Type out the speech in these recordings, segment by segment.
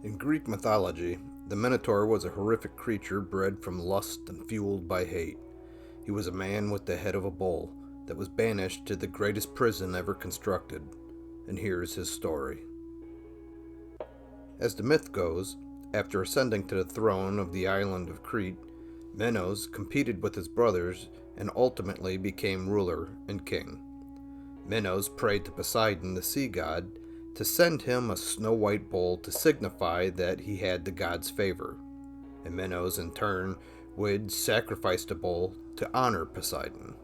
In Greek mythology, the Minotaur was a horrific creature bred from lust and fueled by hate. He was a man with the head of a bull that was banished to the greatest prison ever constructed. And here's his story. As the myth goes, after ascending to the throne of the island of Crete, Minos competed with his brothers and ultimately became ruler and king. Minos prayed to Poseidon, the sea god, to send him a snow-white bull to signify that he had the god's favor, and Minos in turn would sacrifice the bull to honor Poseidon.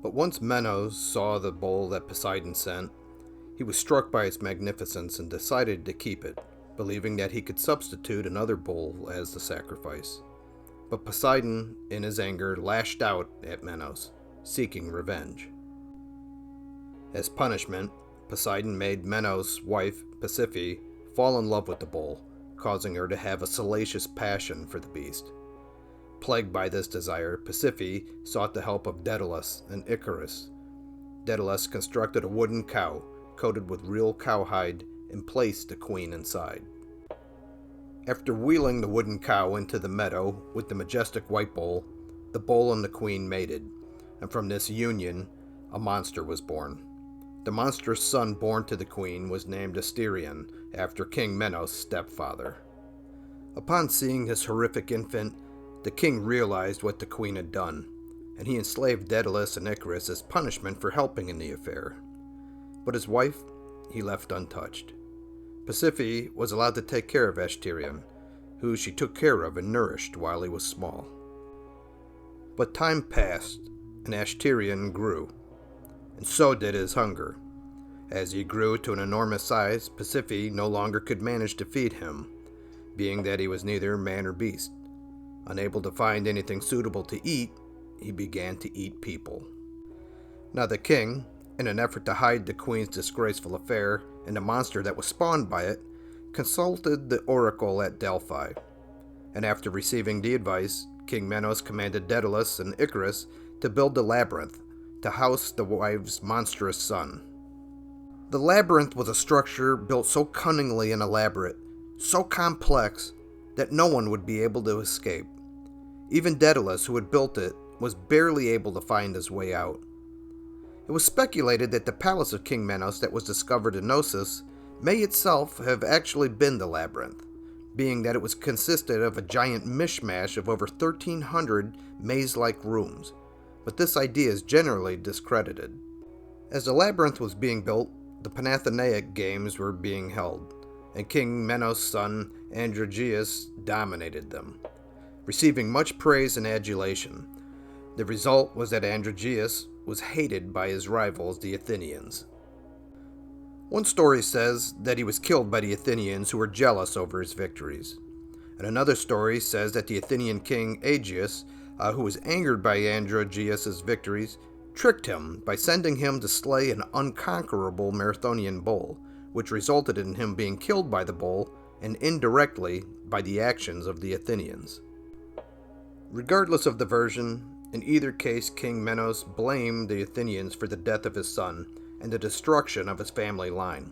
But once Minos saw the bull that Poseidon sent, he was struck by its magnificence and decided to keep it, believing that he could substitute another bull as the sacrifice. But Poseidon, in his anger, lashed out at Minos, seeking revenge. As punishment, Poseidon made Minos' wife, Pashiphae, fall in love with the bull, causing her to have a salacious passion for the beast. Plagued by this desire, Pashiphae sought the help of Daedalus and Icarus. Daedalus constructed a wooden cow, coated with real cowhide, and placed the queen inside. After wheeling the wooden cow into the meadow with the majestic white bull, the bull and the queen mated, and from this union, a monster was born. The monstrous son born to the queen was named Asterion, after King Minos' stepfather. Upon seeing his horrific infant, the king realized what the queen had done, and he enslaved Daedalus and Icarus as punishment for helping in the affair. But his wife, he left untouched. Pashiphae was allowed to take care of Asterion, who she took care of and nourished while he was small. But time passed, and Asterion grew, and so did his hunger. As he grew to an enormous size, Pashiphae no longer could manage to feed him, being that he was neither man or beast. Unable to find anything suitable to eat, he began to eat people. Now the king, in an effort to hide the queen's disgraceful affair and the monster that was spawned by it, consulted the oracle at Delphi. And after receiving the advice, King Minos commanded Daedalus and Icarus to build the Labyrinth to house the wife's monstrous son. The Labyrinth was a structure built so cunningly and elaborate, so complex, that no one would be able to escape. Even Daedalus, who had built it, was barely able to find his way out. It was speculated that the palace of King Minos that was discovered in Knossos may itself have actually been the Labyrinth, being that it was consisted of a giant mishmash of over 1,300 maze-like rooms, but this idea is generally discredited. As the Labyrinth was being built, the Panathenaic Games were being held, and King Minos' son Androgeus dominated them, receiving much praise and adulation. The result was that Androgeus was hated by his rivals, the Athenians. One story says that he was killed by the Athenians who were jealous over his victories. And another story says that the Athenian king Aegeus, who was angered by Androgeus' victories, tricked him by sending him to slay an unconquerable Marathonian bull, which resulted in him being killed by the bull and indirectly by the actions of the Athenians. Regardless of the version, in either case King Minos blamed the Athenians for the death of his son and the destruction of his family line.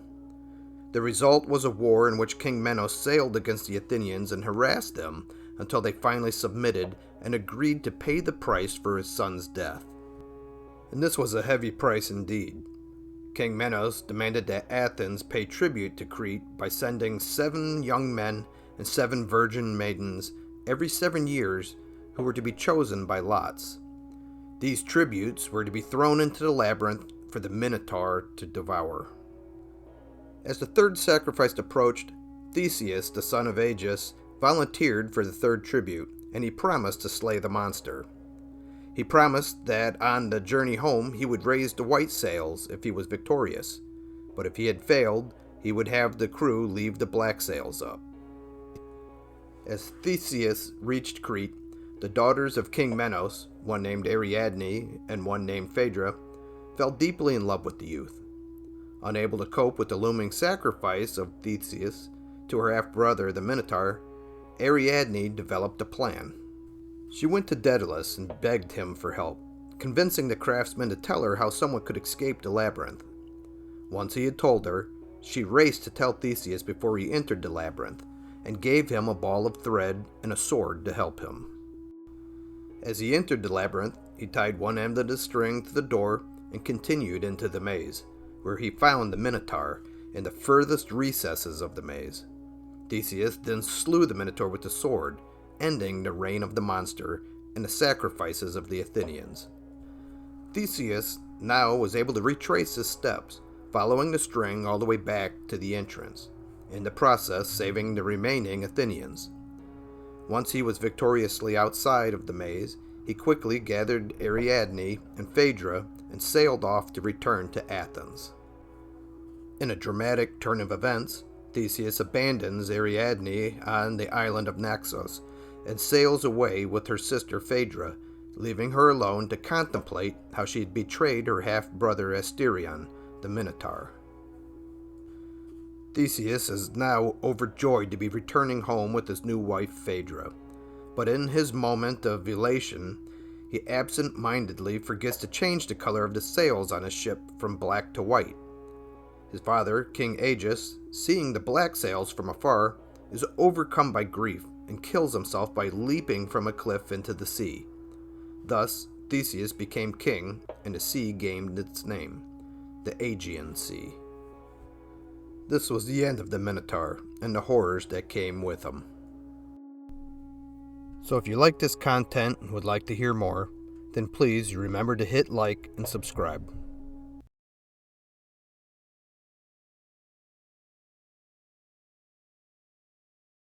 The result was a war in which King Minos sailed against the Athenians and harassed them until they finally submitted and agreed to pay the price for his son's death. And this was a heavy price indeed. King Minos demanded that Athens pay tribute to Crete by sending 7 young men and 7 virgin maidens every 7 years who were to be chosen by lots. These tributes were to be thrown into the labyrinth for the Minotaur to devour. As the third sacrifice approached, Theseus, the son of Aegeus, volunteered for the third tribute, and he promised to slay the monster. He promised that on the journey home he would raise the white sails if he was victorious, but if he had failed, he would have the crew leave the black sails up. As Theseus reached Crete, the daughters of King Minos, one named Ariadne and one named Phaedra, fell deeply in love with the youth. Unable to cope with the looming sacrifice of Theseus to her half-brother, the Minotaur, Ariadne developed a plan. She went to Daedalus and begged him for help, convincing the craftsman to tell her how someone could escape the labyrinth. Once he had told her, she raced to tell Theseus before he entered the labyrinth, and gave him a ball of thread and a sword to help him. As he entered the labyrinth, he tied one end of the string to the door and continued into the maze, where he found the Minotaur in the furthest recesses of the maze. Theseus then slew the Minotaur with the sword, ending the reign of the monster and the sacrifices of the Athenians. Theseus now was able to retrace his steps, following the string all the way back to the entrance, in the process saving the remaining Athenians. Once he was victoriously outside of the maze, he quickly gathered Ariadne and Phaedra and sailed off to return to Athens. In a dramatic turn of events, Theseus abandons Ariadne on the island of Naxos and sails away with her sister Phaedra, leaving her alone to contemplate how she had betrayed her half-brother Asterion, the Minotaur. Theseus is now overjoyed to be returning home with his new wife Phaedra, but in his moment of elation, he absent-mindedly forgets to change the color of the sails on his ship from black to white. His father, King Aegeus, seeing the black sails from afar, is overcome by grief and kills himself by leaping from a cliff into the sea. Thus, Theseus became king, and the sea gained its name, the Aegean Sea. This was the end of the Minotaur and the horrors that came with him. So if you like this content and would like to hear more, then please remember to hit like and subscribe.